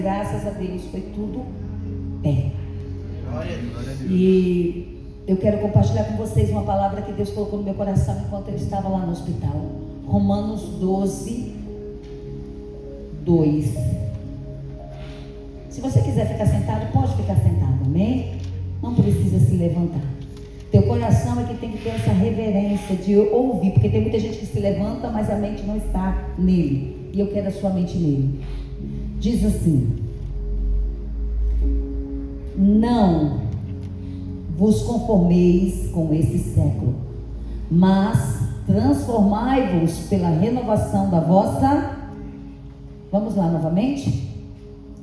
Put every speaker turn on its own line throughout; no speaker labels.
Graças a Deus foi tudo bem. E eu quero compartilhar com vocês uma palavra que Deus colocou no meu coração enquanto eu estava lá no hospital. Romanos 12, 2. Se você quiser ficar sentado, pode ficar sentado, amém? Não precisa se levantar. Teu coração é que tem que ter essa reverência de ouvir, porque tem muita gente que se levanta, mas a mente não está nele. E eu quero a sua mente nele. Diz assim: não vos conformeis com esse século, mas transformai-vos pela renovação da vossa... Vamos lá novamente?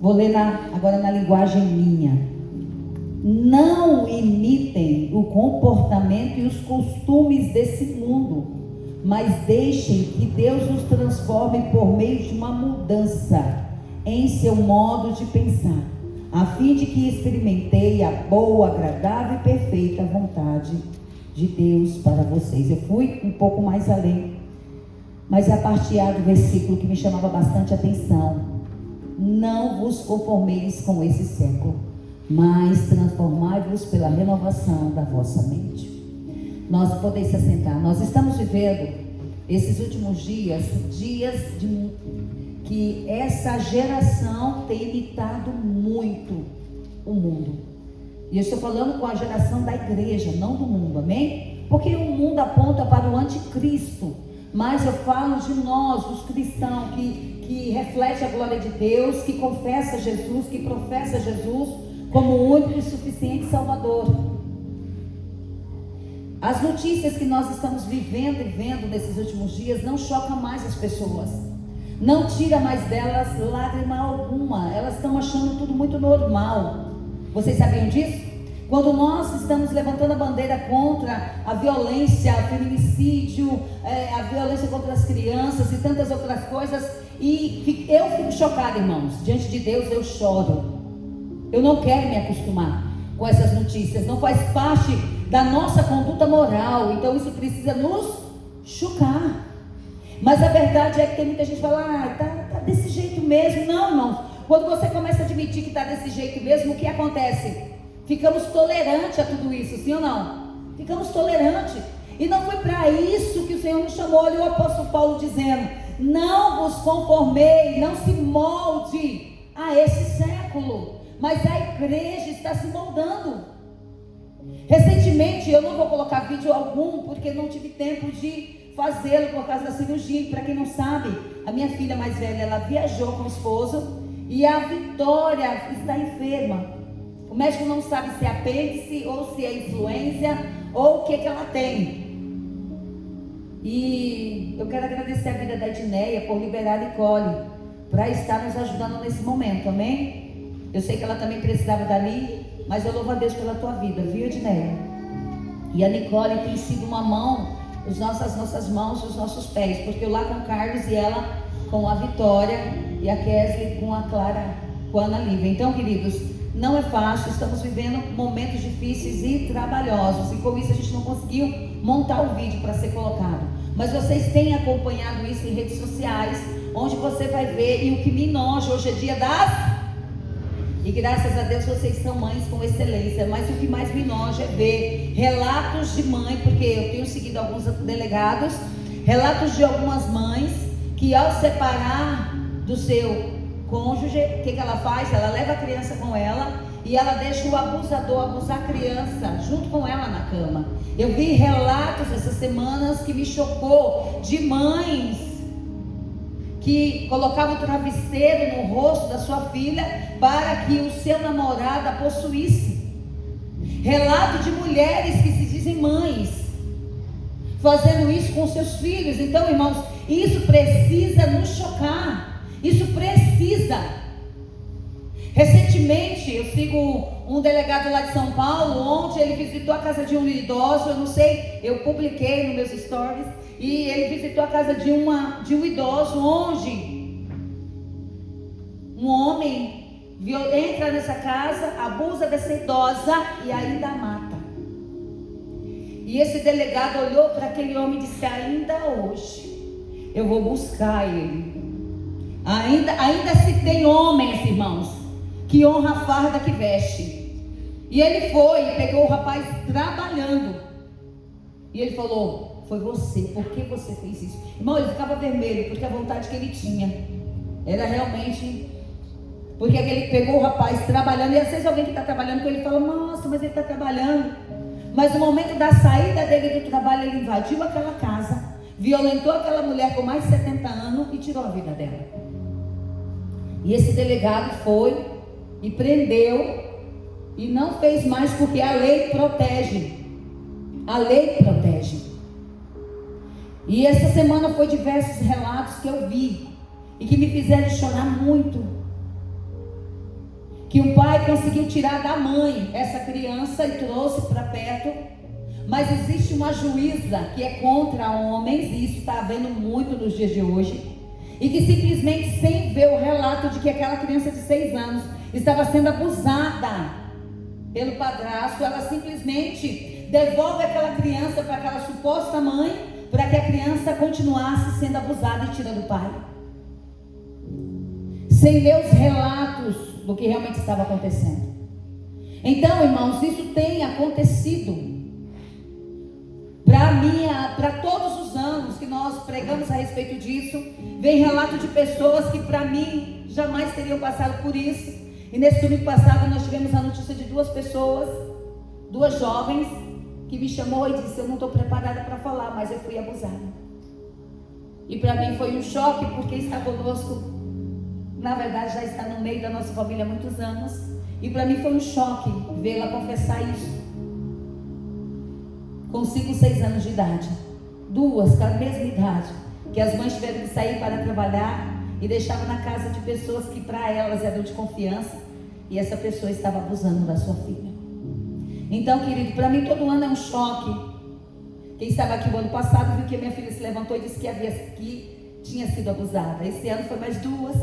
Vou ler agora na linguagem minha. Não imitem o comportamento e os costumes desse mundo, mas deixem que Deus os transforme por meio de uma mudança em seu modo de pensar, a fim de que experimentei a boa, agradável e perfeita vontade de Deus para vocês. Eu fui um pouco mais além, mas a partir do versículo que me chamava bastante atenção: não vos conformeis com esse século, mas transformai-vos pela renovação da vossa mente. Nós podemos se assentar. Nós estamos vivendo esses últimos dias que essa geração tem imitado muito o mundo. E eu estou falando com a geração da igreja, não do mundo, amém? Porque o mundo aponta para o anticristo, mas eu falo de nós, os cristãos, que reflete a glória de Deus, que confessa Jesus, que professa Jesus como o único e suficiente Salvador. As notícias que nós estamos vivendo e vendo nesses últimos dias não chocam mais as pessoas, não tira mais delas lágrima alguma. Elas estão achando tudo muito normal. Vocês sabiam disso? Quando nós estamos levantando a bandeira contra a violência, o feminicídio, a violência contra as crianças e tantas outras coisas, e eu fico chocada, irmãos. Diante de Deus eu choro. Eu não quero me acostumar com essas notícias, não faz parte da nossa conduta moral, então isso precisa nos chocar. Mas a verdade é que tem muita gente que fala: tá desse jeito mesmo. Não, irmãos, quando você começa a admitir que está desse jeito mesmo, o que acontece? Ficamos tolerantes a tudo isso, sim ou não? Ficamos tolerantes. E não foi para isso que o Senhor nos chamou. Olha o apóstolo Paulo dizendo: não vos conformei, não se molde a esse século, mas a igreja está se moldando. Recentemente, eu não vou colocar vídeo algum, porque não tive tempo de fazê-lo por causa da cirurgia. Para quem não sabe, a minha filha mais velha, ela viajou com o esposo, e a Vitória está enferma. O médico não sabe se é apêndice, ou se é influenza, ou o que ela tem. E eu quero agradecer a vida da Edneia por liberar a Nicole para estar nos ajudando nesse momento, amém? Eu sei que ela também precisava dali, mas eu louvo a Deus pela tua vida, viu, Edneia? E a Nicole tem sido uma mão, as nossas mãos e os nossos pés, porque eu lá com o Carlos e ela com a Vitória, e a Kesley com a Clara, com a Ana Lívia. Então, queridos, não é fácil, estamos vivendo momentos difíceis e trabalhosos, e com isso a gente não conseguiu montar o vídeo para ser colocado. Mas vocês têm acompanhado isso em redes sociais, onde você vai ver. E o que me enoja, hoje é dia das... E graças a Deus vocês são mães com excelência, mas o que mais me enoja é ver relatos de mãe, porque eu tenho seguido alguns delegados, relatos de algumas mães que, ao separar do seu cônjuge, o que ela faz? Ela leva a criança com ela e ela deixa o abusador abusar a criança junto com ela na cama. Eu vi relatos essas semanas que me chocou, de mães que colocavam o travesseiro no rosto da sua filha para que o seu namorado a possuísse. Relato de mulheres que se dizem mães fazendo isso com seus filhos. Então, irmãos, isso precisa nos chocar. Isso precisa. Recentemente eu sigo um delegado lá de São Paulo, onde ele visitou a casa de um idoso. Eu não sei, eu publiquei nos meus stories, e ele visitou a casa de um idoso, onde um homem entra nessa casa, abusa dessa idosa e ainda a mata. E esse delegado olhou para aquele homem e disse: ainda hoje eu vou buscar ele. Ainda se tem homens, irmãos, que honra a farda que veste. E ele foi, pegou o rapaz trabalhando. E ele falou: foi você, por que você fez isso? Irmão, ele ficava vermelho, porque a vontade que ele tinha era realmente... Porque ele pegou o rapaz trabalhando. E às vezes alguém que está trabalhando com ele fala: nossa, mas ele está trabalhando. Mas no momento da saída dele do trabalho, ele invadiu aquela casa, violentou aquela mulher com mais de 70 anos e tirou a vida dela. E esse delegado foi e prendeu e não fez mais, porque a lei protege. A lei protege. E essa semana foi diversos relatos que eu vi e que me fizeram chorar muito. Que um pai conseguiu tirar da mãe essa criança e trouxe para perto. Mas existe uma juíza que é contra homens, e isso está havendo muito nos dias de hoje, e que simplesmente, sem ver o relato de que aquela criança de 6 anos estava sendo abusada pelo padrasto, ela simplesmente devolve aquela criança para aquela suposta mãe, para que a criança continuasse sendo abusada e tira do pai, sem ver os relatos do que realmente estava acontecendo. Então, irmãos, isso tem acontecido. Para todos os anos que nós pregamos a respeito disso, vem relato de pessoas que para mim jamais teriam passado por isso. E nesse domingo passado nós tivemos a notícia de 2 pessoas, 2 jovens, que me chamou e disse: eu não estou preparada para falar, mas eu fui abusada. E para mim foi um choque, porque está conosco, na verdade já está no meio da nossa família há muitos anos. E para mim foi um choque vê-la confessar isso. Com 5, 6 anos de idade, 2 com a mesma idade, que as mães tiveram que sair para trabalhar e deixavam na casa de pessoas que para elas eram de confiança, e essa pessoa estava abusando da sua filha. Então, querido, para mim todo ano é um choque. Quem estava aqui o ano passado viu que a minha filha se levantou e disse que tinha sido abusada. Esse ano foi mais 2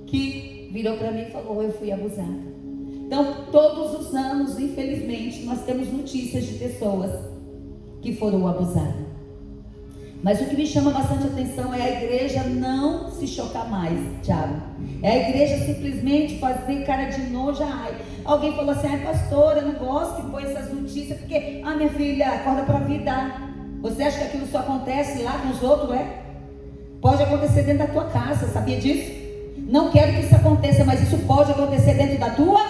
que virou para mim e falou: eu fui abusada. Então, todos os anos, infelizmente, nós temos notícias de pessoas que foram abusadas. Mas o que me chama bastante atenção é a igreja não se chocar mais, Thiago. É a igreja simplesmente fazer cara de nojo. Alguém falou assim: pastora, eu não gosto que põe essas notícias, porque, minha filha, acorda para a vida. Você acha que aquilo só acontece lá com os outros, Pode acontecer dentro da tua casa, sabia disso? Não quero que isso aconteça, mas isso pode acontecer dentro da tua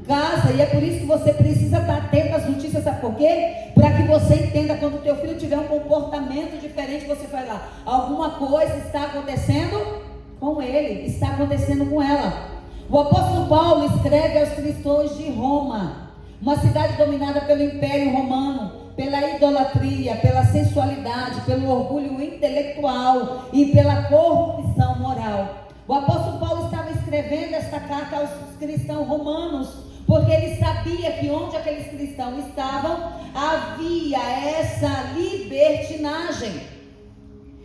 casa, e é por isso que você precisa estar atento às notícias, sabe por quê? Para que você entenda, quando o teu filho tiver um comportamento diferente, você vai lá, alguma coisa está acontecendo com ele, está acontecendo com ela. O apóstolo Paulo escreve aos cristãos de Roma, uma cidade dominada pelo Império Romano, pela idolatria, pela sensualidade, pelo orgulho intelectual e pela corrupção moral. O apóstolo Paulo estava escrevendo esta carta aos cristãos romanos, porque ele sabia que onde aqueles cristãos estavam, havia essa libertinagem.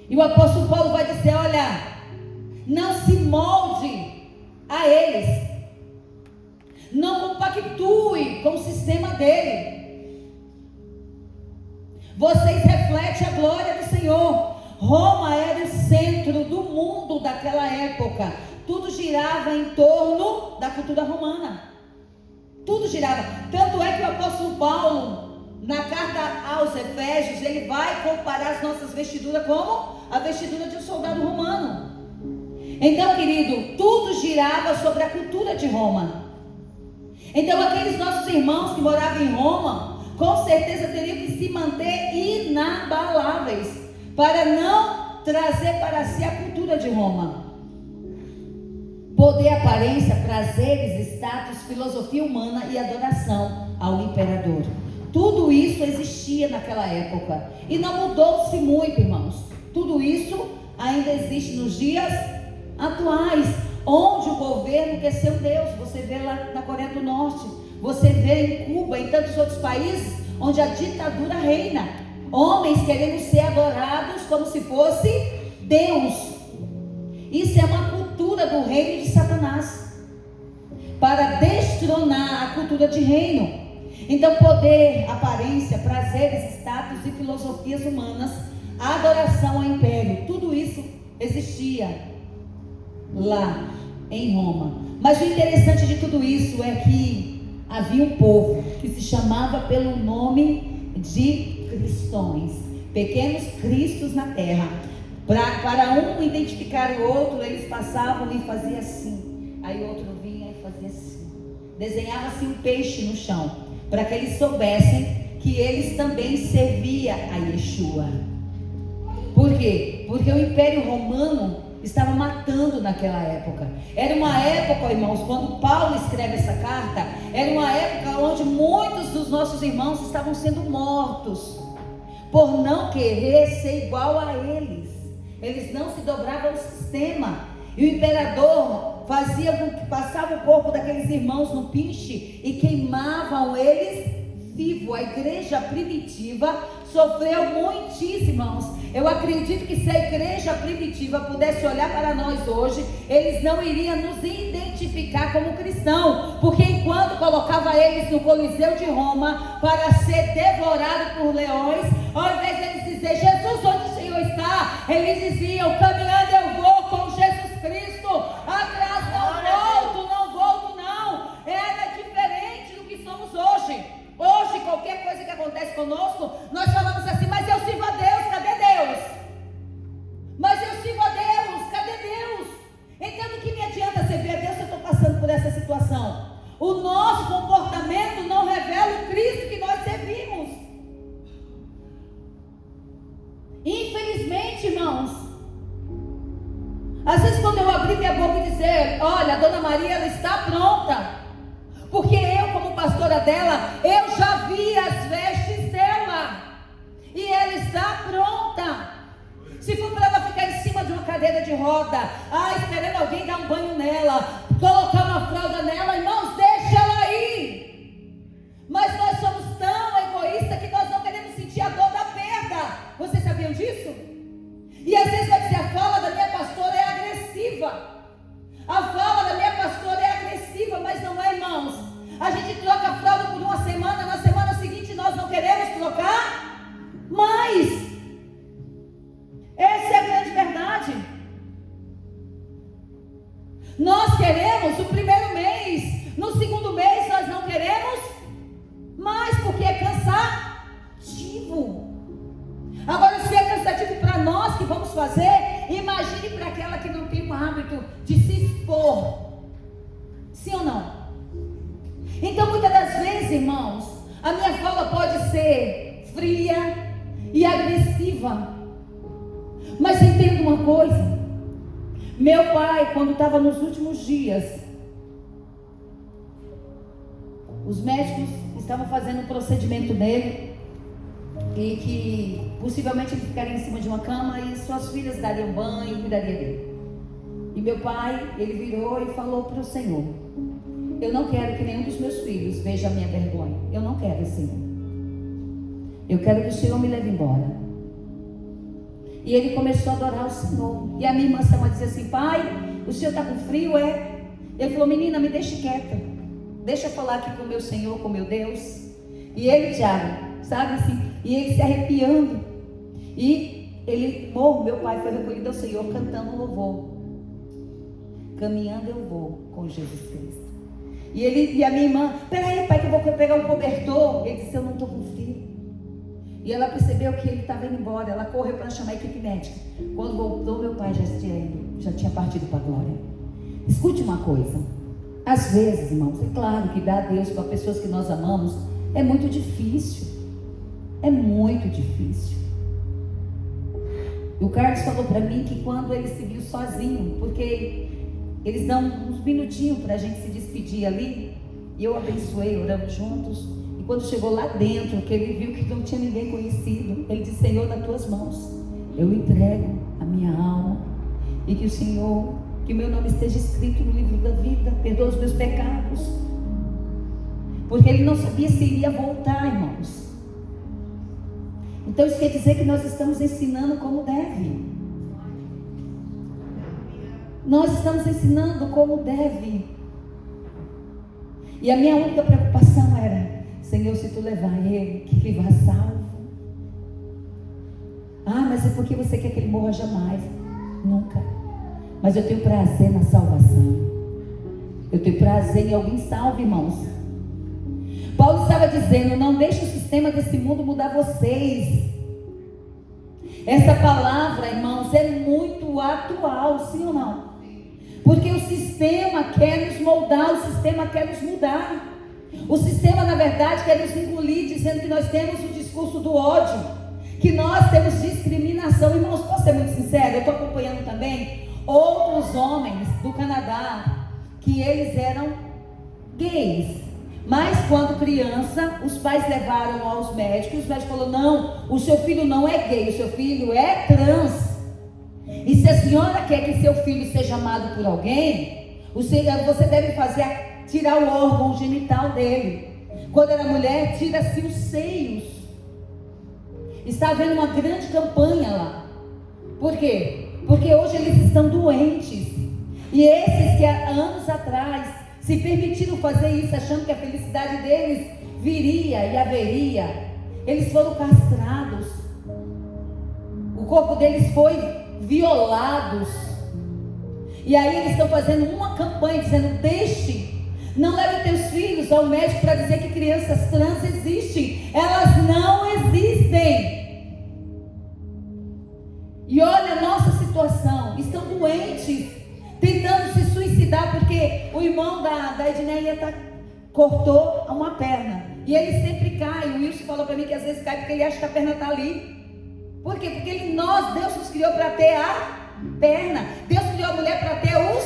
E o apóstolo Paulo vai dizer: olha, não se molde a eles, não compactue com o sistema dele. Vocês refletem a glória do Senhor. Roma era o centro do mundo daquela época. Tudo girava em torno da cultura romana. Tudo girava. Tanto é que o apóstolo Paulo, na carta aos Efésios, ele vai comparar as nossas vestiduras como a vestidura de um soldado romano. Então, querido, tudo girava sobre a cultura de Roma. Então, aqueles nossos irmãos que moravam em Roma, com certeza teriam que se manter inabaláveis, para não trazer para si a cultura de Roma. Poder, aparência, prazeres, status, filosofia humana e adoração ao imperador. Tudo isso existia naquela época. E não mudou-se muito, irmãos. Tudo isso ainda existe nos dias atuais, onde o governo quer ser um Deus. Você vê lá na Coreia do Norte, você vê em Cuba, em tantos outros países, onde a ditadura reina. Homens querendo ser adorados como se fosse Deus. Isso é uma cultura do reino de Satanás, para destronar a cultura de reino. Então, poder, aparência, prazeres, status e filosofias humanas, adoração ao império, tudo isso existia. lá em Roma. Mas o interessante de tudo isso é que havia um povo que se chamava pelo nome de cristões, pequenos cristos na terra. Para um identificar o outro, eles passavam e faziam assim, aí o outro vinha e fazia assim, desenhava-se um peixe no chão, para que eles soubessem que eles também serviam a Yeshua. Por quê? Porque o Império Romano estava matando naquela época. Era uma época, irmãos, quando Paulo escreve essa carta, era uma época onde muitos dos nossos irmãos estavam sendo mortos, por não querer ser igual a eles. Eles não se dobravam ao sistema. E o imperador fazia com que passava o corpo daqueles irmãos no pinche e queimavam eles vivos. A igreja primitiva sofreu muitíssimo, irmãos. Eu acredito que se a igreja primitiva pudesse olhar para nós hoje, eles não iriam nos identificar como cristão, porque enquanto colocava eles no Coliseu de Roma para ser devorado por leões, ao invés de eles dizer: Jesus, onde o Senhor está? Eles diziam: caminhando eu vou com Jesus Cristo, atrás não volto não. Era diferente do que somos hoje. Hoje, qualquer coisa que acontece conosco, nós falamos assim: mas eu sirvo a Deus, cadê Deus? Mas eu sirvo a Deus, cadê Deus? Então, do que me adianta servir a Deus se eu estou passando por essa situação? O nosso comportamento não revela o Cristo que nós servimos. Infelizmente, irmãos, às vezes quando eu abrir minha boca e dizer: olha, a Dona Maria, ela está pronta, porque eu, como pastora dela, eu já vi as vestes dela, e ela está pronta. Se for para ela ficar em cima de uma cadeira de roda, esperando alguém dar um banho nela, colocar uma fralda nela, irmãos, deixa ela ir. Mas nós somos tão egoístas que nós não queremos sentir a dor da perda. Vocês sabiam disso? E às vezes vai dizer: a fala da minha pastora é agressiva. A fala da minha pastora é agressiva, mas não é, irmãos. A gente troca a fralda por uma semana, na semana seguinte nós não queremos trocar mais. Essa é a grande verdade. Nós queremos o primeiro mês, no segundo mês nós não queremos mais, porque é cansativo. Agora, se é cansativo para nós que vamos fazer, imagine para aquela que não tem o hábito de se expor. Sim ou não? Então, muitas das vezes, irmãos, a minha fala pode ser fria e agressiva. Mas entenda uma coisa: meu pai, quando estava nos últimos dias, os médicos estavam fazendo um procedimento nele, e que possivelmente ele ficaria em cima de uma cama e suas filhas dariam banho e cuidariam dele. E meu pai, ele virou e falou para o Senhor: eu não quero que nenhum dos meus filhos veja a minha vergonha. Eu não quero, Senhor. Eu quero que o Senhor me leve embora. E ele começou a adorar o Senhor. E a minha irmã Selma dizia assim: pai, o Senhor está com frio, é? Ele falou: menina, me deixe quieta. Deixa eu falar aqui com o meu Senhor, com o meu Deus. E ele, Tiago, sabe assim, e ele se arrepiando. E ele, meu pai foi recolhido ao Senhor cantando um louvor: caminhando eu vou com Jesus Cristo. E a minha irmã: peraí, pai, que eu vou pegar um cobertor. Ele disse: eu não estou com frio. E ela percebeu que ele estava indo embora. Ela correu para chamar a equipe médica. Quando voltou, meu pai já tinha partido para a glória. Escute uma coisa: às vezes, irmãos, é claro que dar a Deus para pessoas que nós amamos é muito difícil. É muito difícil. E o Carlos falou para mim que quando ele se viu sozinho, porque eles dão uns minutinhos para a gente se despedir ali, e eu abençoei, oramos juntos. E quando chegou lá dentro, que ele viu que não tinha ninguém conhecido, ele disse: Senhor, nas tuas mãos eu entrego a minha alma, e que o Senhor, que o meu nome esteja escrito no livro da vida, perdoa os meus pecados. Porque ele não sabia se iria voltar, irmãos. Então isso quer dizer que nós estamos ensinando como deve. Nós estamos ensinando como deve. E a minha única preocupação era: Senhor, se tu levar ele, que ele vá salvo. Mas é porque você quer que ele morra? Jamais. Nunca. mas eu tenho prazer na salvação. Eu tenho prazer em alguém salvo, irmãos. Paulo estava dizendo: não deixe o sistema desse mundo mudar vocês. Essa palavra, irmãos, é muito atual, sim ou não? Porque o sistema quer nos moldar, o sistema quer nos mudar. O sistema, na verdade, quer nos engolir, dizendo que nós temos o discurso do ódio, que nós temos discriminação. Irmãos, posso ser muito sincero? Eu estou acompanhando também outros homens do Canadá, que eles eram gays, mas quando criança, os pais levaram aos médicos, os médicos falaram: não, o seu filho não é gay, o seu filho é trans. E se a senhora quer que seu filho seja amado por alguém, você deve tirar o órgão genital dele. Quando era mulher, tira-se os seios. Está havendo uma grande campanha lá. Por quê? Porque hoje eles estão doentes. E esses que há anos atrás se permitiram fazer isso, achando que a felicidade deles viria e haveria, eles foram castrados. O corpo deles foi violados. E aí eles estão fazendo uma campanha dizendo: não leve teus filhos ao médico para dizer que crianças trans existem. Elas não existem. E olha a nossa situação. Estão doentes, tentando se suicidar, porque o irmão da Edneia cortou uma perna. E ele sempre cai. O Wilson falou para mim que às vezes cai porque ele acha que a perna está ali. Por quê? Porque Deus nos criou para ter a perna. Deus criou a mulher para ter os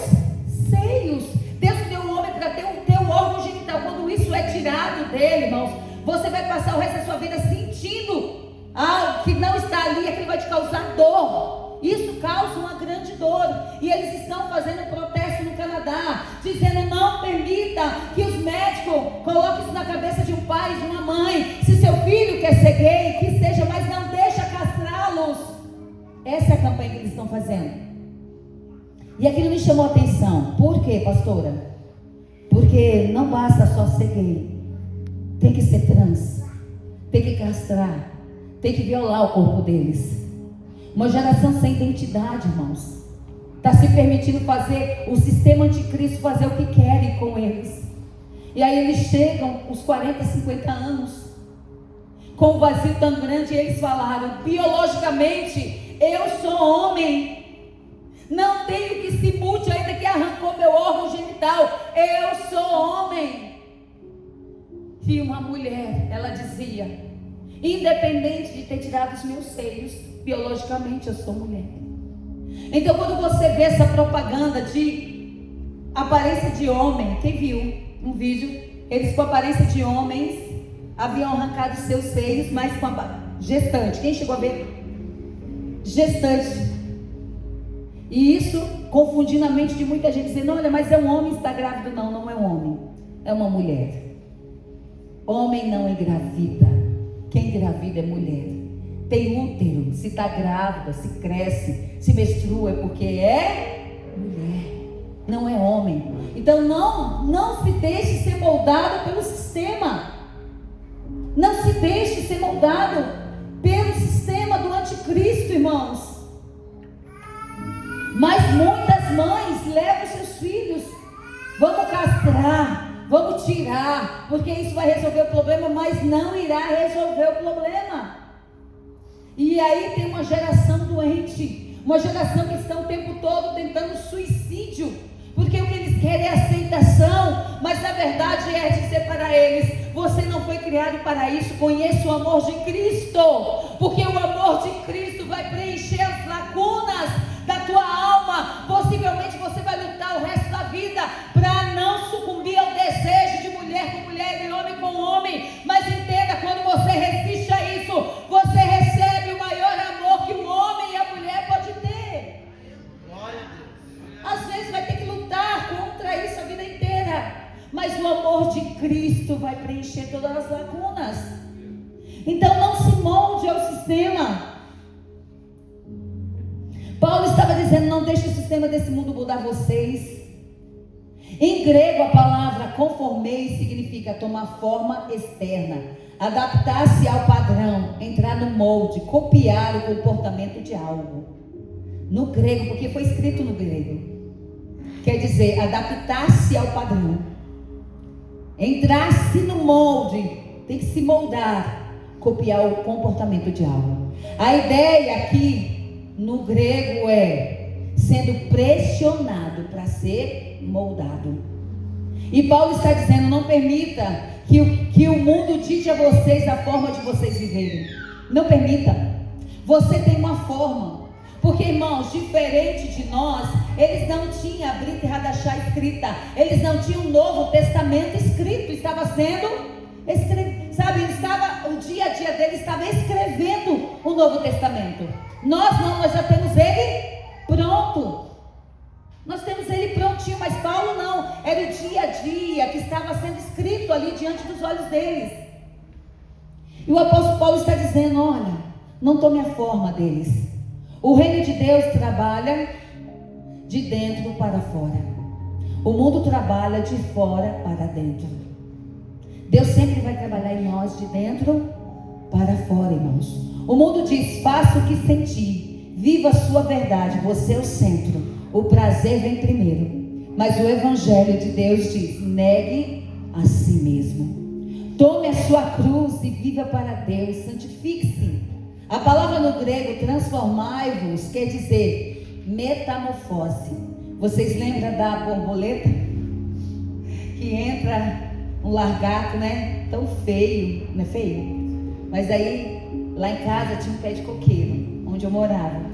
seios. Deus criou o homem para ter o teu órgão genital. Quando isso é tirado dele, irmãos, você vai passar o resto da sua vida sentindo algo que não está ali, aquilo vai te causar dor. Isso causa uma grande dor. E eles estão fazendo um protesto no Canadá, dizendo: não permita que os médicos coloquem isso na cabeça de um pai, de uma mãe. Se seu filho quer ser gay, que seja, mas não deixa castrá-los. Essa é a campanha que eles estão fazendo. E aquilo me chamou a atenção. Por quê, pastora? Porque não basta só ser gay. Tem que ser trans. Tem que castrar. Tem que violar o corpo deles. Uma geração sem identidade, irmãos. Está se permitindo fazer o sistema anticristo, fazer o que querem com eles. E aí eles chegam, os 40, 50 anos, com um vazio tão grande, e eles falaram: biologicamente, eu sou homem. Não tenho que se mude ainda que arrancou meu órgão genital. Eu sou homem. E uma mulher, ela dizia: independente de ter tirado os meus seios, biologicamente eu sou mulher. Então, quando você vê essa propaganda de aparência de homem, quem viu um vídeo, eles com aparência de homens haviam arrancado seus seios, mas com a gestante. Quem chegou a ver? Gestante. E isso confundindo a mente de muita gente, dizendo: olha, mas é um homem que está grávido. Não, não é um homem, é uma mulher. Homem não engravida. Quem engravida é mulher. Tem útero, se está grávida, se cresce, se menstrua, é porque é mulher, não é homem. Então não se deixe ser moldado pelo sistema. Não se deixe ser moldado pelo sistema do anticristo, irmãos. Mas muitas mães levam seus filhos: vamos castrar, vamos tirar, porque isso vai resolver o problema, mas não irá resolver o problema. E aí tem uma geração doente, uma geração que está o tempo todo tentando suicídio, porque o que eles querem é aceitação, mas na verdade é dizer para eles: você não foi criado para isso, conheça o amor de Cristo, porque o amor de Cristo vai preencher as lacunas da tua alma. Possivelmente você vai lutar o resto da vida para não sucumbir ao desejo de mulher com mulher e homem com homem, mas entenda, quando você resiste a isso, você recebe o maior amor que o homem e a mulher pode ter. Às vezes vai ter que lutar contra isso a vida inteira, mas o amor de Cristo vai preencher todas as lacunas. Então não se molde ao sistema. Paulo estava dizendo: não deixe o sistema desse mundo mudar vocês. Em grego, a palavra conformei significa tomar forma externa, adaptar-se ao padrão, entrar no molde, copiar o comportamento de algo. No grego, porque foi escrito no grego. quer dizer adaptar-se ao padrão, entrar-se no molde, tem que se moldar, copiar o comportamento de algo. A ideia aqui no grego é sendo pressionado para ser moldado. E Paulo está dizendo: não permita que o mundo dite a vocês a forma de vocês viverem. Não permita. Você tem uma forma. Porque, irmãos, diferente de nós, eles não tinham a Brit Hadashah escrita. Eles não tinham o Novo Testamento escrito. Estava sendo escrito. Sabe, o dia a dia deles estava escrevendo o Novo Testamento. Nós não, nós já temos ele pronto. Nós temos ele prontinho, mas Paulo não. Era o dia a dia que estava sendo escrito ali diante dos olhos deles. E o apóstolo Paulo está dizendo: olha, não tome a forma deles. O reino de Deus trabalha de dentro para fora. O mundo trabalha de fora para dentro. Deus sempre vai trabalhar em nós de dentro para fora, irmãos. O mundo diz: faça o que sentir, viva a sua verdade, você é o centro. O prazer vem primeiro. Mas o Evangelho de Deus diz: negue a si mesmo. Tome a sua cruz e viva para Deus. Santifique-se. A palavra no grego transformai-vos quer dizer metamorfose. Vocês lembram da borboleta? Que entra um largato, né? Tão feio, não é feio? Mas aí, lá em casa tinha um pé de coqueiro, onde eu morava.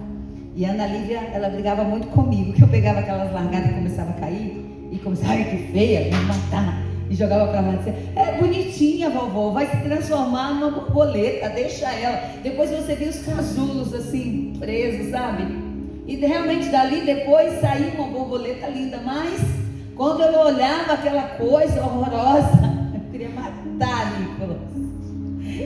E a Ana Lívia, ela brigava muito comigo, que eu pegava aquelas largadas que começava a cair, e começava: ai, que feia, vou matar. E jogava para lá e dizia: é bonitinha, vovó, vai se transformar numa borboleta, deixa ela. Depois você viu os casulos assim, presos, sabe? E realmente dali depois saiu uma borboleta linda, mas quando eu olhava aquela coisa horrorosa, eu queria matar Nicolas.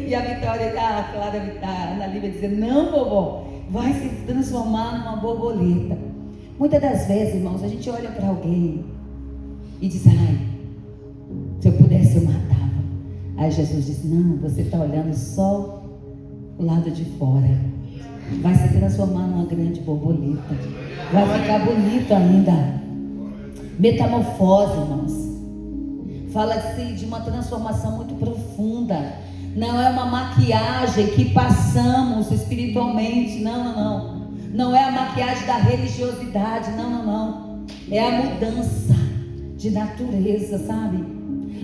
E a Vitória, a Clara, a Ana Lívia dizia: não, vovó, vai se transformar numa borboleta. Muitas das vezes, irmãos, a gente olha para alguém e diz: ai, se eu pudesse eu matava. Aí Jesus diz: não, você está olhando só o lado de fora. Vai se transformar numa grande borboleta. Vai ficar bonito ainda. Metamorfose, irmãos. Fala-se de uma transformação muito profunda. Não é uma maquiagem que passamos espiritualmente. Não, não, não. Não é a maquiagem da religiosidade. Não, não, não. É a mudança de natureza, sabe?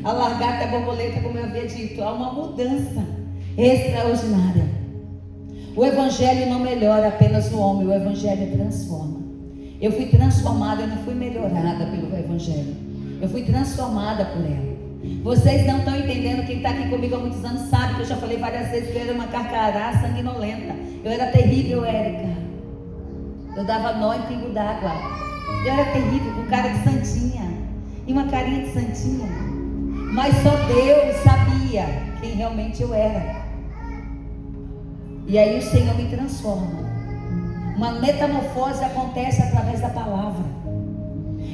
A largata e a borboleta, como eu havia dito, há uma mudança extraordinária. O Evangelho não melhora apenas o homem, o Evangelho transforma. Eu fui transformada, eu não fui melhorada pelo Evangelho. Eu fui transformada por ela. Vocês não estão entendendo, quem está aqui comigo há muitos anos sabe que eu já falei várias vezes que eu era uma carcará sanguinolenta. Eu era terrível, Érica. Eu dava nó em pingo d'água. Eu era terrível, com cara de santinha. E uma carinha de santinha. Mas só Deus sabia quem realmente eu era. E aí o Senhor me transforma. Uma metamorfose acontece através da palavra.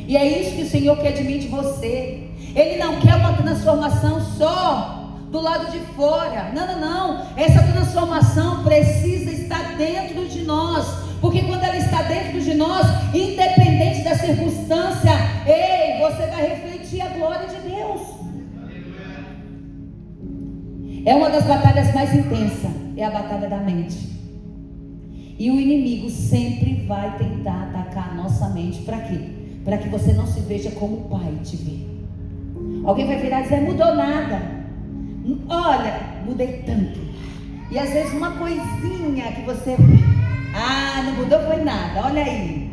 E é isso que o Senhor quer de mim e de você. Ele não quer uma transformação só do lado de fora. Não, não, não. Essa transformação precisa estar dentro de nós. Porque quando ela está dentro de nós, independente da circunstância, ei, você vai refletir a glória de Deus. É uma das batalhas mais intensas. É a batalha da mente. E o inimigo sempre vai tentar atacar a nossa mente. Para quê? Para que você não se veja como o Pai te vê. Alguém vai virar e dizer: mudou nada. Olha, mudei tanto. E às vezes uma coisinha que você... ah, não mudou foi nada, olha aí.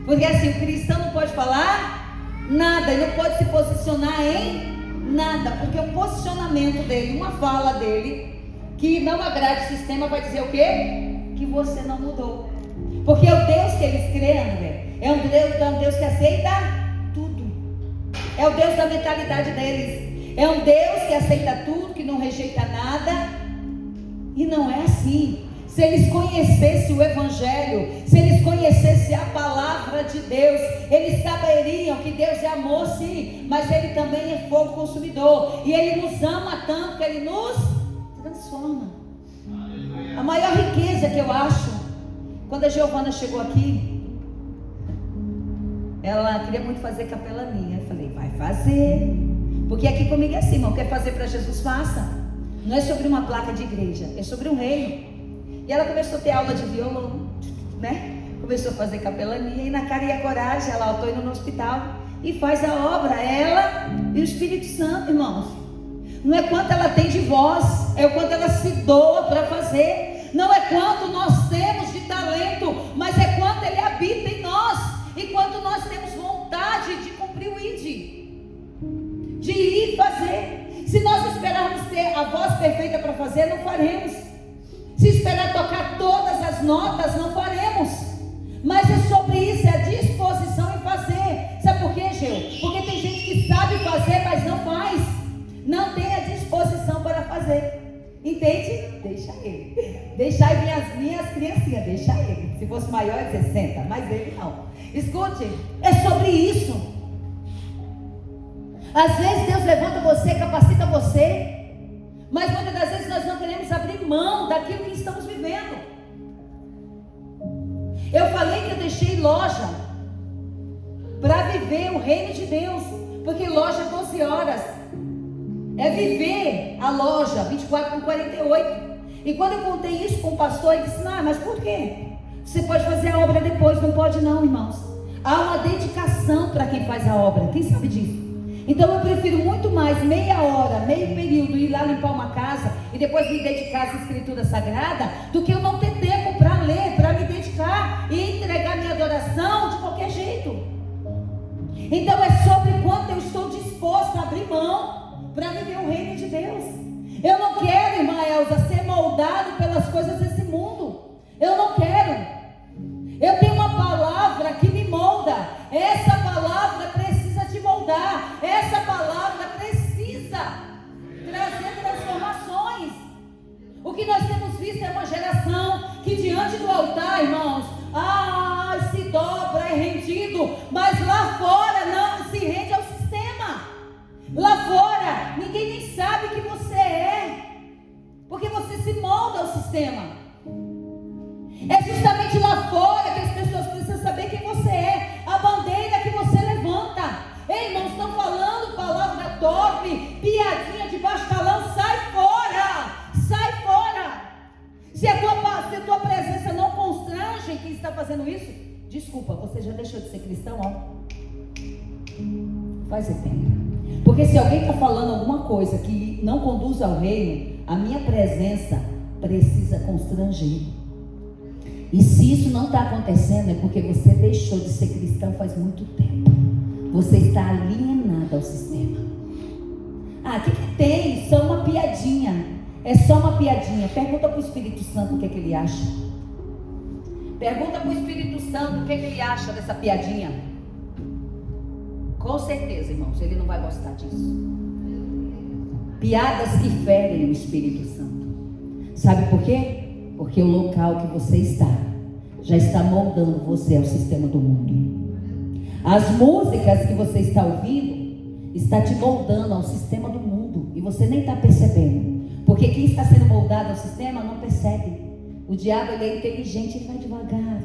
Porque assim, o cristão não pode falar nada. Ele não pode se posicionar em nada. Porque o posicionamento dele, uma fala dele que não agrade o sistema, vai dizer o quê? Que você não mudou. Porque o Deus que eles creem, André, é um Deus que aceita tudo. É o Deus da mentalidade deles. É um Deus que aceita tudo, que não rejeita nada. E não é assim. Se eles conhecessem o Evangelho, se eles conhecessem a palavra de Deus, eles saberiam que Deus é amor, sim, mas Ele também é fogo consumidor. E Ele nos ama tanto que Ele nos transforma. A maior riqueza que eu acho, quando a Giovana chegou aqui, ela queria muito fazer capelania. Eu falei, vai fazer. Porque aqui comigo é assim, irmão, quer fazer para Jesus, faça. Não é sobre uma placa de igreja, é sobre um reino. E ela começou a ter aula de violão, né? Começou a fazer capelania e na cara e a coragem, ela estou indo no hospital e faz a obra, ela e o Espírito Santo, irmãos. Não é quanto ela tem de voz, é o quanto ela se doa para fazer. Não é quanto nós temos de talento, mas é quanto Ele habita em nós. E quanto nós temos vontade de cumprir o ID, de ir fazer. Se nós esperarmos ter a voz perfeita para fazer, não faremos. Se esperar tocar todas as notas, não faremos. Mas é sobre isso, é a disposição em fazer. Sabe por quê, Geu? Porque tem gente que sabe fazer, mas não faz. Não tem a disposição para fazer. Entende? Deixa ele. Deixa aí minhas criancinhas, deixa ele. Se fosse maior, é 60, mas ele não. Escute, é sobre isso. Às vezes Deus levanta você, capacita você, mas muitas das vezes nós não queremos abrir mão daquilo que estamos vivendo. Eu falei que eu deixei loja para viver o reino de Deus, porque loja 12 horas é viver a loja 24/48. E quando eu contei isso com o pastor, ele disse, não, mas por quê? Você pode fazer a obra depois. Não pode não, irmãos. Há uma dedicação para quem faz a obra. Quem sabe disso? Então eu prefiro muito mais meia hora, meio período, ir lá limpar uma casa e depois me dedicar às escrituras sagradas, do que eu não ter tempo para ler, para me dedicar e entregar minha adoração de qualquer jeito. Então é sobre quanto eu estou disposto a abrir mão para viver o reino de Deus. Eu não quero, irmã Elza, ser moldado pelas coisas desse mundo. Eu não quero. Eu tenho uma palavra que me molda. Essa palavra precisa te moldar. Essa palavra precisa trazer transformações. O que nós temos visto é uma geração que diante do altar, irmãos, se dobra, é rendido, mas lá fora não se rende ao sistema. Lá fora ninguém nem sabe que você é, porque você se molda ao sistema. É justamente lá fora que as pessoas precisam saber quem você é, a bandeira que você levanta. Ei, irmãos, estão falando palavra top, piadinha de baixo calão, sai fora, sai fora. Se a tua presença não constrange quem está fazendo isso, desculpa, você já deixou de ser cristão, ó. Faz tempo. Porque se alguém está falando alguma coisa que não conduz ao reino, a minha presença precisa constranger. E se isso não está acontecendo, é porque você deixou de ser cristão faz muito tempo. Você está alienado ao sistema. O que tem? Só uma piadinha. É só uma piadinha. Pergunta para o Espírito Santo o que ele acha. Pergunta para o Espírito Santo o que ele acha dessa piadinha. Com certeza, irmãos, ele não vai gostar disso. Piadas que ferem o Espírito Santo. Sabe por quê? Porque o local que você está já está moldando você ao sistema do mundo. As músicas que você está ouvindo está te moldando ao sistema do mundo e você nem está percebendo. Porque quem está sendo moldado ao sistema não percebe. O diabo, ele é inteligente, ele vai devagar.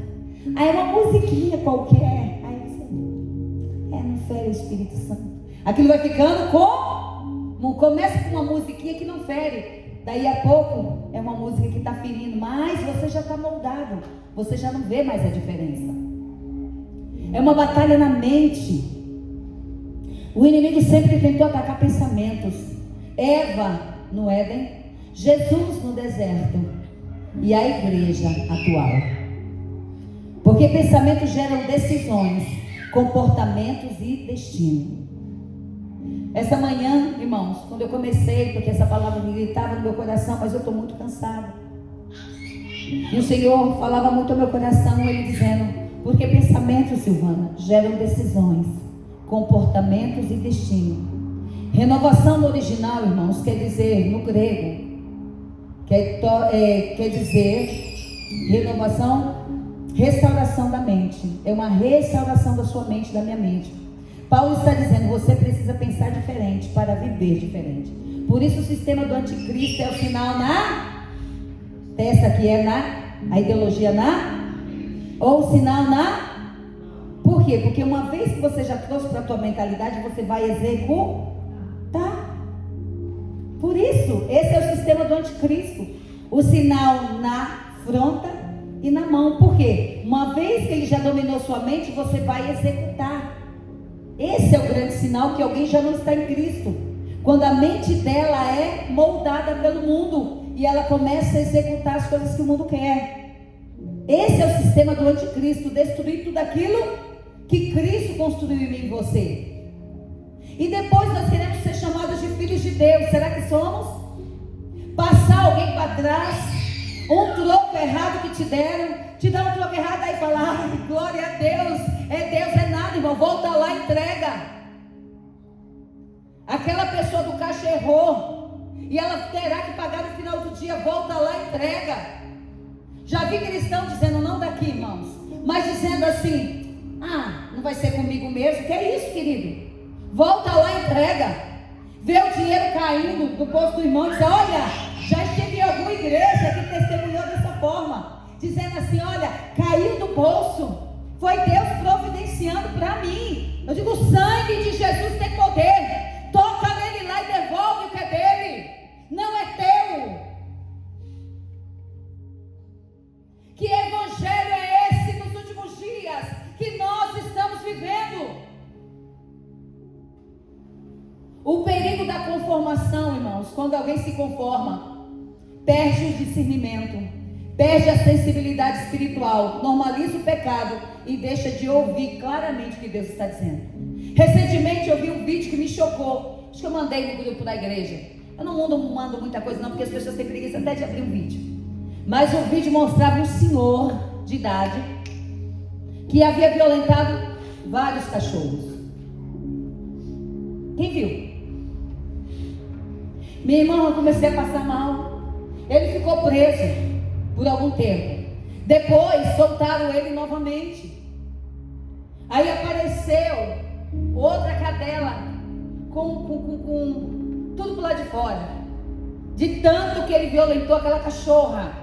Aí é uma musiquinha qualquer. Aí você não fere o Espírito Santo. Aquilo vai ficando não começa com uma musiquinha que não fere. Daí a pouco é uma música que está ferindo, mas você já está moldado, você já não vê mais a diferença. É uma batalha na mente. O inimigo sempre tentou atacar pensamentos. Eva no Éden, Jesus no deserto e a igreja atual. Porque pensamentos geram decisões, comportamentos e destino. Essa manhã, irmãos, quando eu comecei, porque essa palavra me gritava no meu coração, mas eu estou muito cansada. E o Senhor falava muito ao meu coração, Ele dizendo, porque pensamentos, Silvana, geram decisões, comportamentos e destino. Renovação no original, irmãos, quer dizer, no grego, quer dizer, renovação, restauração da mente. É uma restauração da sua mente, da minha mente. Paulo está dizendo, você precisa pensar diferente para viver diferente. Por isso o sistema do anticristo é o sinal na testa, que é a ideologia ou o sinal por Por quê? Porque uma vez que você já trouxe para a tua mentalidade, você vai executar. Por isso, esse é o sistema do anticristo. O sinal na fronta e na mão. Por quê? Uma vez que ele já dominou sua mente, você vai executar. Esse é o grande sinal que alguém já não está em Cristo. Quando a mente dela é moldada pelo mundo e ela começa a executar as coisas que o mundo quer. Esse é o sistema do anticristo, destruir tudo aquilo que Cristo construiu em mim e em você. E depois nós queremos ser chamados de filhos de Deus. Será que somos? Passar alguém para trás, um troco errado que te deram, te dá um troco errado, aí fala, ai, glória a Deus, é nada, irmão, volta lá e entrega. Aquela pessoa do caixa errou, e ela terá que pagar no final do dia, volta lá e entrega. Já vi cristão dizendo, não daqui, irmãos, mas dizendo assim, não vai ser comigo mesmo, que é isso, querido? Volta lá e entrega. Vê o dinheiro caindo do bolso do irmão e diz, olha, já estive em alguma igreja que testemunhou dessa forma, dizendo assim, olha, caiu do bolso, foi Deus providenciando para mim. Eu digo, o sangue de Jesus tem poder, toca nele lá e devolve o que é dele, não é teu. Que evangelho é esse nos últimos dias que nós estamos vivendo? O perigo da conformação, irmãos, quando alguém se conforma, perde o discernimento, perde a sensibilidade espiritual, normaliza o pecado e deixa de ouvir claramente o que Deus está dizendo. Recentemente eu vi um vídeo que me chocou, acho que eu mandei no grupo da igreja. Eu não mando muita coisa não, porque as pessoas têm preguiça até de abrir um vídeo. Mas o vídeo mostrava um senhor de idade que havia violentado vários cachorros. Quem viu? Minha irmã, eu comecei a passar mal. Ele ficou preso por algum tempo. Depois soltaram ele novamente. Aí apareceu outra cadela com tudo pro lado de fora. De tanto que ele violentou aquela cachorra.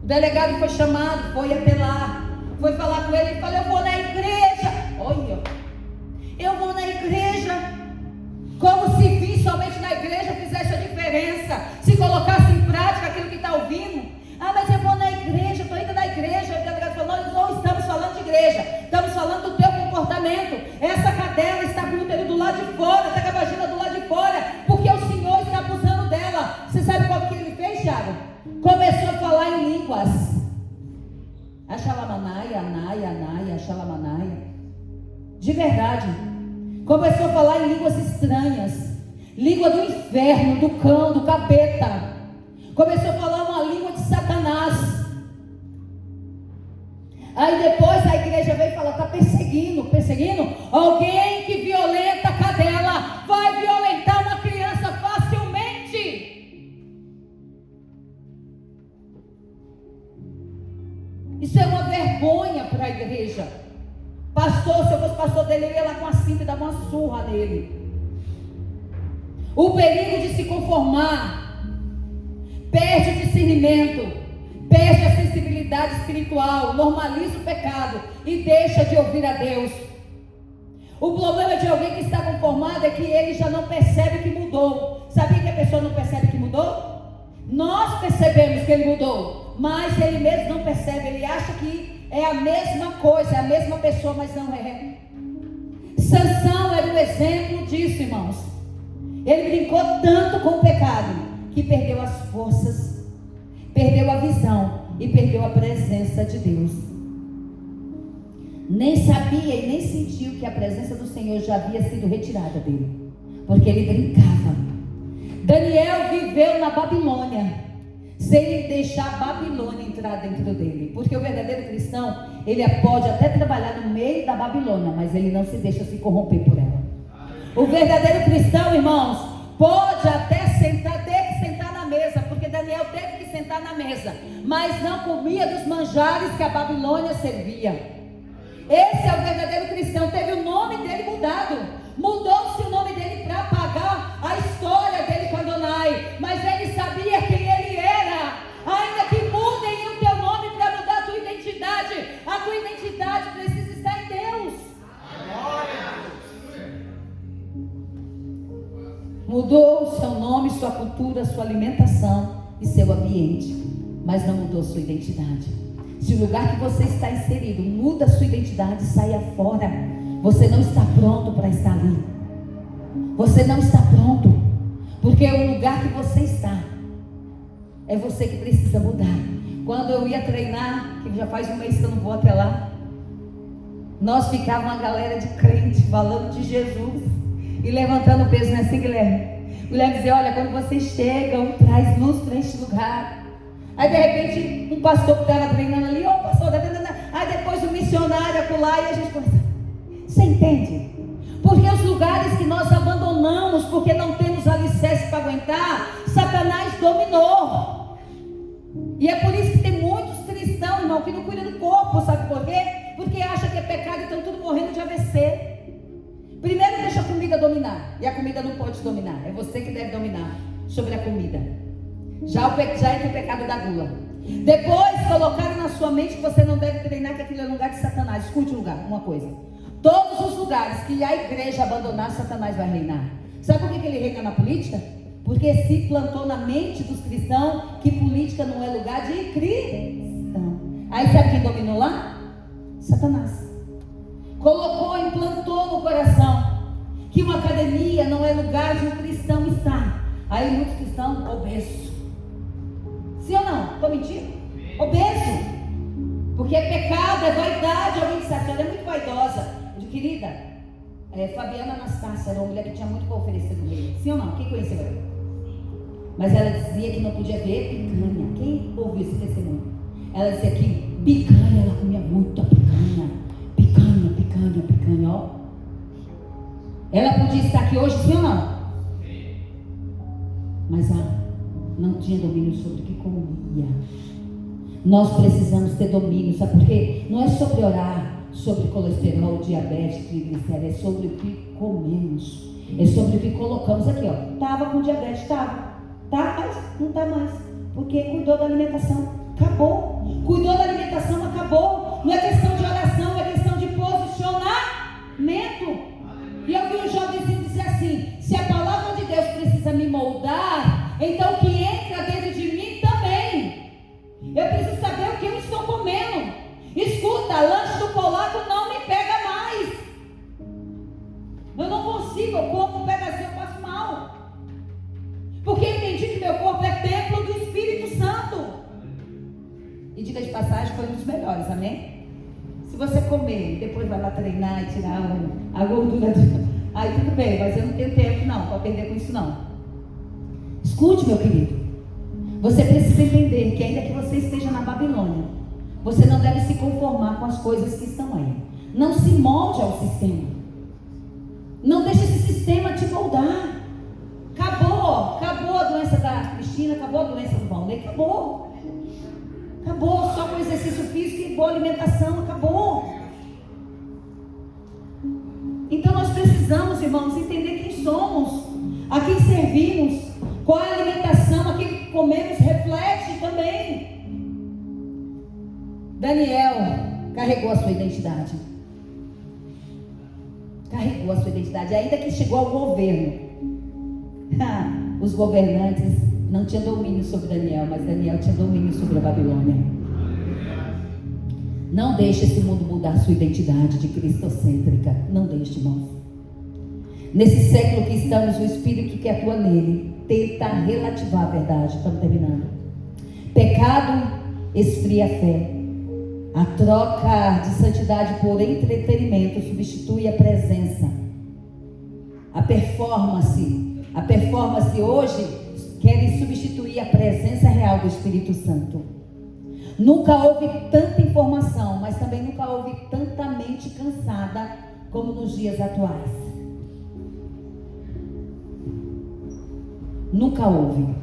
O delegado foi chamado, foi até lá, foi falar com ele e falou, eu vou na igreja. Olha, eu vou na igreja. Como se vir somente na igreja fizesse a diferença. Se colocasse em prática aquilo que está ouvindo. Mas eu vou na igreja, estou indo na igreja. O delegado falou, nós não estamos falando de igreja, estamos falando do teu comportamento. Essa cadela está com o útero do lado de fora, está com a vagina do lado de fora, porque o Senhor está abusando dela. Você sabe qual que ele fez, Thiago? Começou a falar em línguas. Axalamanaia, anaia, anaia, axalamanaia. De verdade. Começou a falar em línguas estranhas, língua do inferno, do cão, do capeta. Começou a falar uma língua de Satanás. Aí depois a igreja veio e falou, está perseguindo alguém que violenta a cadela, vai violentar uma criança facilmente. Isso é uma vergonha para a igreja. Pastor, se eu fosse pastor dele, eu ia lá com a cinta e dava uma surra nele. O perigo de se conformar, perde o discernimento, perde a sensibilidade espiritual, normaliza o pecado e deixa de ouvir a Deus. O problema de alguém que está conformado é que ele já não percebe que mudou. Sabia que a pessoa não percebe que mudou? Nós percebemos que ele mudou, mas ele mesmo não percebe, ele acha que é a mesma coisa, é a mesma pessoa, mas não é. Sansão era um exemplo disso, irmãos. Ele brincou tanto com o pecado que perdeu as forças, perdeu a visão e perdeu a presença de Deus. Nem sabia e nem sentiu que a presença do Senhor já havia sido retirada dele, porque ele brincava. Daniel viveu na Babilônia sem deixar a Babilônia entrar dentro dele, porque o verdadeiro cristão, ele pode até trabalhar no meio da Babilônia, mas ele não se deixa se corromper por ela. O verdadeiro cristão, irmãos, pode até ter que sentar na mesa, porque Daniel teve que sentar na mesa, mas não comia dos manjares que a Babilônia servia. Esse é o verdadeiro cristão. Teve o nome dele mudado, mudou-se o nome dele para apagar a história dele com Adonai, mas ele sabia quem ele era. Ainda que mudem o teu nome para mudar a tua identidade precisa estar em Deus. Mudou o seu nome, sua cultura, sua alimentação e seu ambiente, mas não mudou sua identidade. Se o lugar que você está inserido muda a sua identidade, saia fora. Você não está pronto para estar ali. Você não está pronto, porque o lugar que você está é você que precisa mudar. Quando eu ia treinar, que já faz um mês que eu não vou até lá, nós ficava uma galera de crente falando de Jesus e levantando peso, não é assim, Guilherme? Guilherme dizia: olha, quando vocês chegam, traz luz para este lugar. Aí de repente um pastor que estava treinando ali, ô pastor, aí depois um missionário acolá, e a gente começa. Você entende? Porque os lugares que nós abandonamos, porque não temos alicerce para aguentar, Satanás dominou. E é por isso que tem muitos cristãos, irmão, que não cuidam do corpo, sabe por quê? Porque acha que é pecado e estão tudo morrendo de AVC. Primeiro deixa a comida dominar, e a comida não pode dominar, é você que deve dominar sobre a comida. Já entra o pecado da gula. Depois colocaram na sua mente que você não deve treinar, que aquilo é lugar de Satanás. Escute o lugar, uma coisa: todos os lugares que a igreja abandonar, Satanás vai reinar. Sabe por que ele reina na política? Porque se plantou na mente dos cristãos que política não é lugar de cristão. Aí sabe quem dominou lá? Satanás. Colocou, implantou no coração que uma academia não é lugar de um cristão estar. Aí muitos cristãos obesos. Sim ou não? Estou mentindo? Obeso. Porque é pecado, é vaidade. Alguém disse: ela é muito vaidosa. Eu digo: querida, Fabiana Anastácia era uma mulher que tinha muito para oferecer no meio. Sim ou não? Quem conheceu ela? Mas ela dizia que não podia ver picanha. Quem ouviu esse testemunho? Ela dizia que picanha, ela comia muita picanha. Picanha, ó. Ela podia estar aqui hoje, sim ou não? Mas ela não tinha domínio sobre o que comia. Nós precisamos ter domínio, sabe por quê? Não é sobre orar sobre colesterol, diabetes, triglicéridos, é sobre o que comemos, é sobre o que colocamos aqui, ó. Estava com diabetes, tá, mas não está mais, porque cuidou da alimentação, acabou. Cuidou da alimentação, acabou. Não é questão de oração, é questão de posicionamento. E eu vi um jovenzinho dizer assim: se a palavra de Deus precisa me moldar, então que entra dentro de mim também. Eu preciso saber o que eu estou comendo. Escuta, lanche do polaco não me pega mais. Eu não consigo, eu como um pedacinho, eu passo mal. Porque eu entendi que meu corpo é templo do Espírito Santo. E diga de passagem, foi um dos melhores, amém? Se você comer, depois vai lá treinar e tirar a gordura aí tudo bem, mas eu não tenho tempo não, para perder com isso não. Escute, meu querido. Você precisa entender que ainda que você esteja na Babilônia, você não deve se conformar com as coisas que estão aí. Não se molde ao sistema. Não deixe esse sistema te moldar. Acabou a doença da Cristina, acabou a doença do Valnei, acabou só com exercício físico e boa alimentação, acabou. Então nós precisamos, irmãos, entender quem somos, a quem servimos, qual é a alimentação, aquilo que comemos reflete também. Daniel carregou a sua identidade. Ainda que chegou ao governo. Os governantes não tinham domínio sobre Daniel, mas Daniel tinha domínio sobre a Babilônia. Não deixe esse mundo mudar a sua identidade de cristocêntrica. Não deixe, irmãos. Nesse século que estamos, o Espírito que atua nele tenta relativar a verdade. Estamos terminando. Pecado esfria a fé. A troca de santidade por entretenimento substitui a presença. A performance hoje querem substituir a presença real do Espírito Santo. Nunca houve tanta informação, mas também nunca houve tanta mente cansada como nos dias atuais. Nunca houve.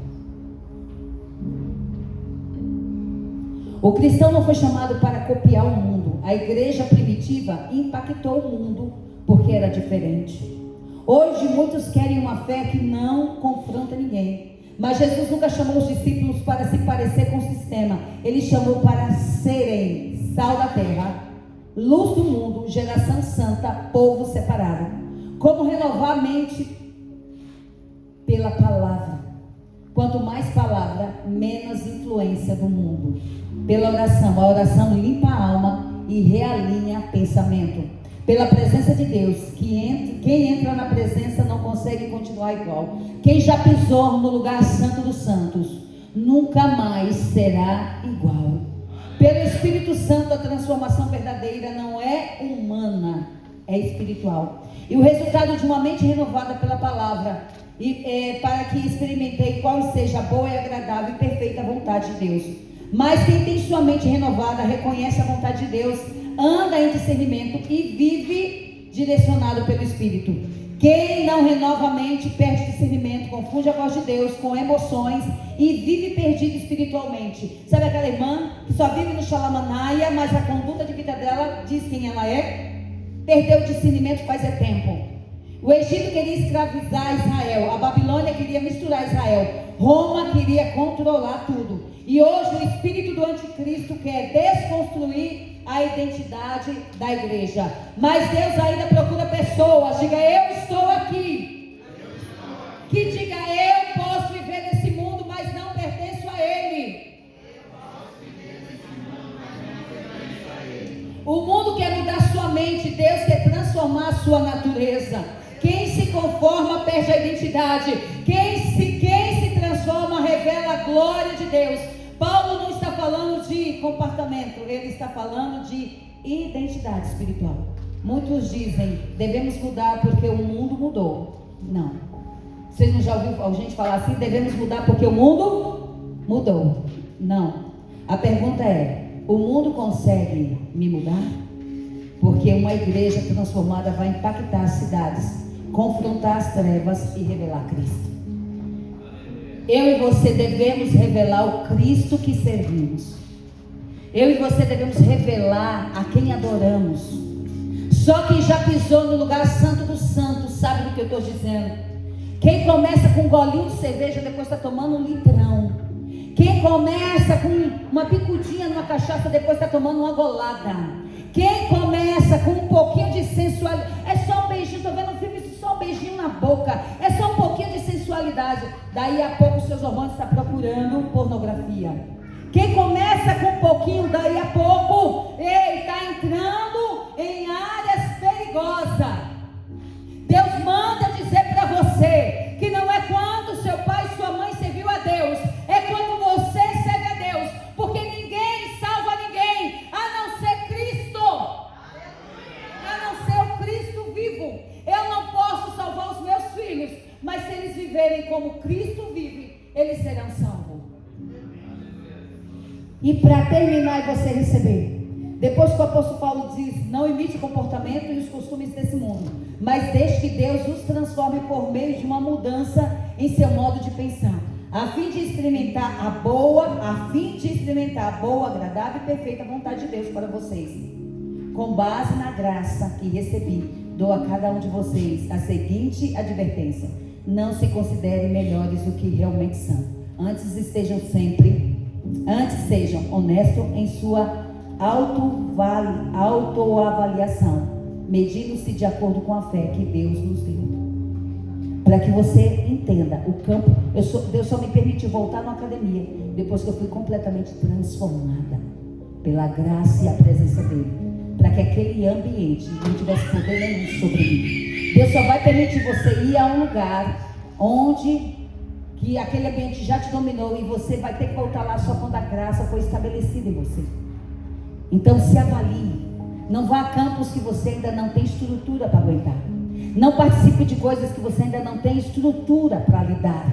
O cristão não foi chamado para copiar o mundo. A igreja primitiva impactou o mundo porque era diferente. Hoje muitos querem uma fé que não confronta ninguém. Mas Jesus nunca chamou os discípulos para se parecer com o sistema. Ele chamou para serem sal da terra, luz do mundo, geração santa, povo separado. Como renovar a mente pela palavra. Quanto mais palavra, menos influência do mundo. Pela oração. A oração limpa a alma e realinha pensamento. Pela presença de Deus. Quem entra na presença não consegue continuar igual. Quem já pisou no lugar santo dos santos, nunca mais será igual. Pelo Espírito Santo, a transformação verdadeira não é humana, é espiritual. E o resultado de uma mente renovada pela palavra, para que experimentei qual seja a boa e agradável e perfeita vontade de Deus. Mas quem tem sua mente renovada, reconhece a vontade de Deus, anda em discernimento e vive direcionado pelo Espírito. Quem não renova a mente perde discernimento, confunde a voz de Deus com emoções e vive perdido espiritualmente. Sabe aquela irmã que só vive no Xalamanaia, mas a conduta de vida dela diz quem ela é? Perdeu o discernimento faz tempo. O Egito queria escravizar Israel, a Babilônia queria misturar Israel, Roma queria controlar tudo. E hoje o espírito do anticristo quer desconstruir a identidade da igreja. Mas Deus ainda procura pessoas. Diga, eu estou aqui. Que diga, eu posso viver nesse mundo, mas não pertenço a ele. O mundo quer mudar sua mente, Deus quer transformar a sua natureza. Quem se conforma perde a identidade. Quem se transforma revela a glória de Deus. Paulo não está falando de comportamento, ele está falando de identidade espiritual. Muitos dizem, devemos mudar porque o mundo mudou. Não. Vocês não já ouviram a gente falar assim, devemos mudar porque o mundo mudou? Não. A pergunta é, o mundo consegue me mudar? Porque uma igreja transformada vai impactar as cidades, confrontar as trevas e revelar Cristo. Eu e você devemos revelar o Cristo que servimos. Eu e você devemos revelar a quem adoramos. Só quem já pisou no lugar santo dos santos sabe do que eu estou dizendo. Quem começa com um golinho de cerveja, depois está tomando um litrão. Quem começa com uma picudinha numa cachaça, depois está tomando uma golada. Quem começa com um pouquinho de sensualidade, é só um beijinho, estou vendo um filme, só um beijinho na boca, é só um pouquinho de sensualidade, daí a pouco os seus hormônios estão procurando pornografia. Quem começa com um pouquinho, daí a pouco ele está entrando em áreas perigosas. Deus manda dizer para você que não é quando seu pai e sua mãe serviu a Deus, é quando você serve a Deus, porque ninguém salva ninguém a não ser Cristo, a não ser o Cristo vivo. Eu não posso salvar os meus filhos, mas se eles viverem como Cristo vive, eles serão salvos. E para terminar e você receber, depois que o apóstolo Paulo diz, não imite o comportamento e os costumes desse mundo, mas deixe que Deus os transforme por meio de uma mudança em seu modo de pensar, a fim de experimentar a boa, agradável e perfeita vontade de Deus para vocês. Com base na graça que recebi, dou a cada um de vocês a seguinte advertência: não se considerem melhores do que realmente são. Antes sejam honestos em sua autoavaliação, medindo-se de acordo com a fé que Deus nos deu. Para que você entenda, o campo, Deus só me permitiu voltar na academia depois que eu fui completamente transformada pela graça e a presença dele, para que aquele ambiente não tivesse poder nenhum sobre mim. Deus só vai permitir você ir a um lugar onde que aquele ambiente já te dominou, e você vai ter que voltar lá só quando a graça foi estabelecida em você. Então se avalie. Não vá a campos que você ainda não tem estrutura para aguentar. Não participe de coisas que você ainda não tem estrutura para lidar.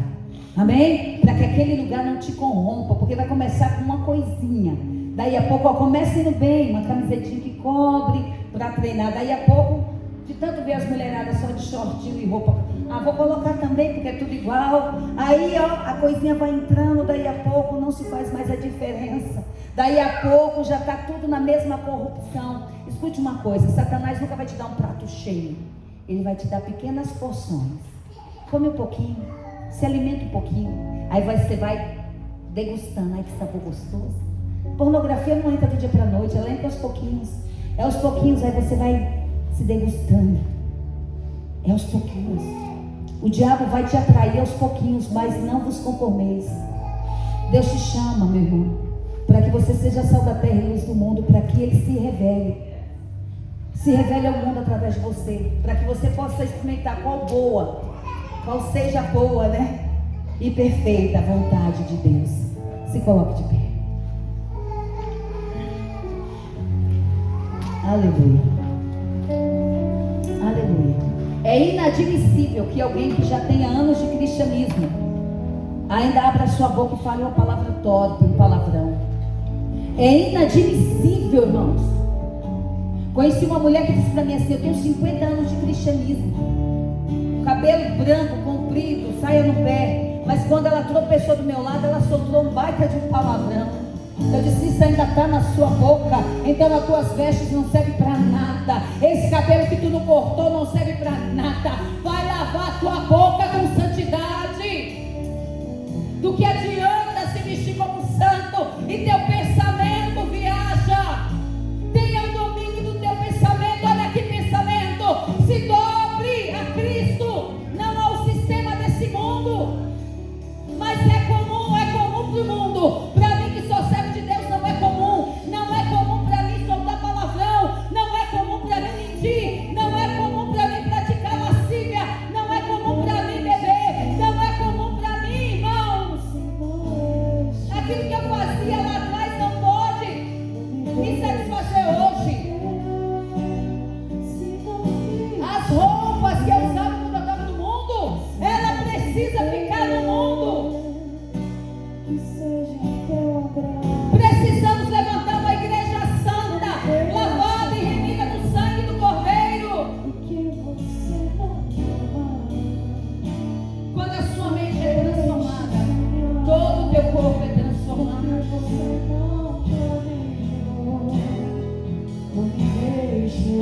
Amém? Para que aquele lugar não te corrompa, porque vai começar com uma coisinha. Daí a pouco, começa indo bem, uma camisetinha que cobre para treinar. Daí a pouco, de tanto ver as mulheradas só de shortinho e roupa, vou colocar também porque é tudo igual. Aí a coisinha vai entrando, daí a pouco não se faz mais a diferença. Daí a pouco já está tudo na mesma corrupção. Escute uma coisa, Satanás nunca vai te dar um prato cheio. Ele vai te dar pequenas porções. Come um pouquinho, se alimenta um pouquinho. Aí você vai degustando. Ai, que sabor gostoso. Pornografia não entra do dia para a noite, ela entra aos pouquinhos. É aos pouquinhos, aí você vai se degustando. É aos pouquinhos. O diabo vai te atrair aos pouquinhos, mas não vos conformeis. Deus te chama, meu irmão, para que você seja sal da terra e luz do mundo, para que Ele se revele. Se revele ao mundo através de você, para que você possa experimentar qual seja a boa, né? E perfeita vontade de Deus. Se coloque de pé. Aleluia. Aleluia. É inadmissível que alguém que já tenha anos de cristianismo ainda abra sua boca e fale uma palavra torpe, um palavrão. É inadmissível, irmãos. Conheci uma mulher que disse para mim assim: eu tenho 50 anos de cristianismo, cabelo branco, comprido, saia no pé, mas quando ela tropeçou do meu lado, ela soltou um baita de um palavrão. Eu disse: isso ainda está na sua boca, então as tuas vestes não servem para nada, esse cabelo que tu não cortou não serve para nada. Vai lavar a tua boca com santidade. Do que adianta se vestir como santo e teu pensamento viaja? Tenha o domínio do teu pensamento. Olha que pensamento: se dobre a Cristo, não ao sistema desse mundo. Mas é comum para o mundo. Para mim que sou servo de Deus não é comum. Não é comum para mim soltar palavrão. Não é comum para mim mentir. Não é comum para mim praticar lascívia. Não é comum para mim beber. Não é comum para mim, irmãos. Aquilo que eu fazia lá atrás não pode me satisfazer hoje. As roupas que eu usava quando eu estava no mundo, ela precisa ficar no mundo. Precisamos levantar uma igreja santa, lavada e remida no sangue do Cordeiro. Quando a sua mente é transformada, todo o teu corpo é transformado. Não me deixe